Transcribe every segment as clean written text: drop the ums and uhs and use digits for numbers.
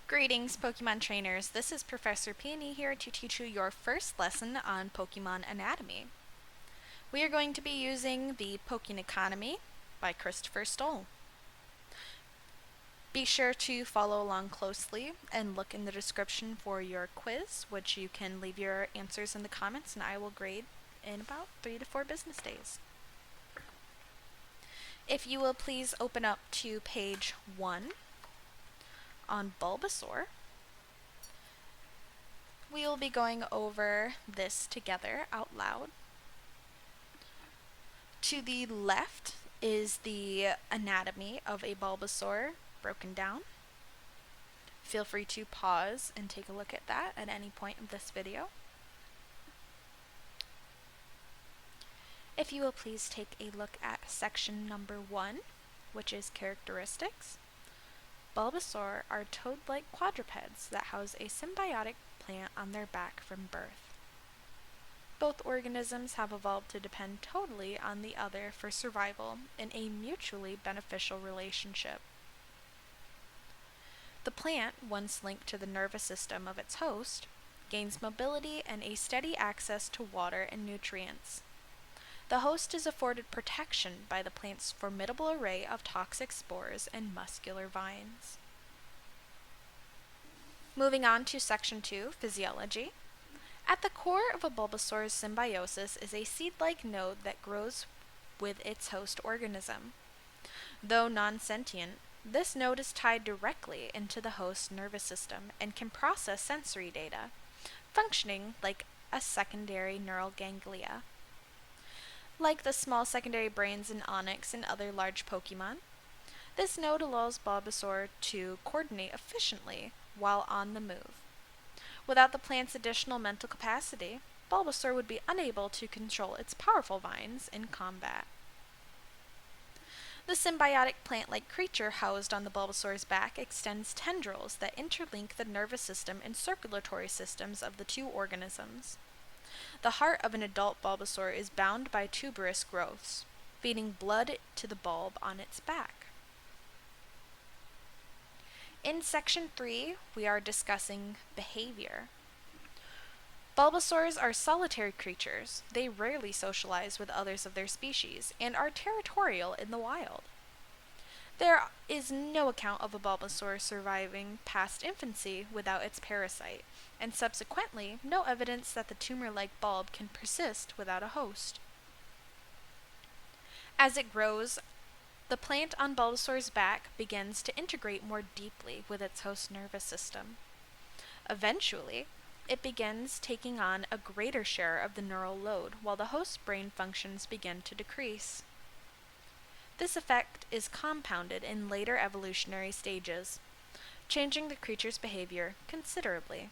Greetings, Pokemon trainers. This is Professor Peony here to teach you your first lesson on Pokemon Anatomy. We are going to be using the Pokemonanatomy by Christopher Stoll. Be sure to follow along closely and look in the description for your quiz, which you can leave your answers in the comments and I will grade in about 3 to 4 business days. If you will please open up to page 1 on Bulbasaur. We will be going over this together out loud. To the left is the anatomy of a Bulbasaur broken down. Feel free to pause and take a look at that at any point of this video. If you will please take a look at section number 1, which is characteristics. Bulbasaur are toad-like quadrupeds that house a symbiotic plant on their back from birth. Both organisms have evolved to depend totally on the other for survival in a mutually beneficial relationship. The plant, once linked to the nervous system of its host, gains mobility and a steady access to water and nutrients. The host is afforded protection by the plant's formidable array of toxic spores and muscular vines. Moving on to section 2, physiology. At the core of a Bulbasaur's symbiosis is a seed-like node that grows with its host organism. Though non-sentient, this node is tied directly into the host's nervous system and can process sensory data, functioning like a secondary neural ganglia. Like the small secondary brains in Onix and other large Pokemon, this node allows Bulbasaur to coordinate efficiently while on the move. Without the plant's additional mental capacity, Bulbasaur would be unable to control its powerful vines in combat. The symbiotic plant-like creature housed on the Bulbasaur's back extends tendrils that interlink the nervous system and circulatory systems of the two organisms. The heart of an adult Bulbasaur is bound by tuberous growths, feeding blood to the bulb on its back. In section 3, we are discussing behavior. Bulbasaurs are solitary creatures. They rarely socialize with others of their species and are territorial in the wild. There is no account of a Bulbasaur surviving past infancy without its parasite, and subsequently, no evidence that the tumor-like bulb can persist without a host. As it grows, the plant on Bulbasaur's back begins to integrate more deeply with its host nervous system. Eventually, it begins taking on a greater share of the neural load, while the host's brain functions begin to decrease. This effect is compounded in later evolutionary stages, changing the creature's behavior considerably.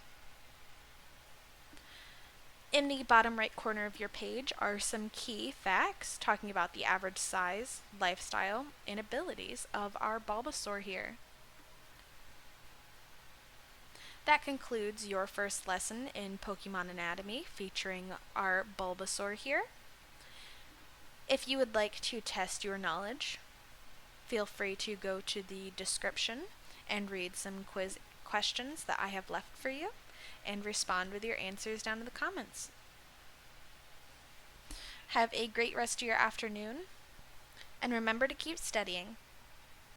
In the bottom right corner of your page are some key facts talking about the average size, lifestyle, and abilities of our Bulbasaur here. That concludes your first lesson in Pokemon Anatomy featuring our Bulbasaur here. If you would like to test your knowledge, feel free to go to the description and read some quiz questions that I have left for you and respond with your answers down in the comments. Have a great rest of your afternoon, and remember to keep studying.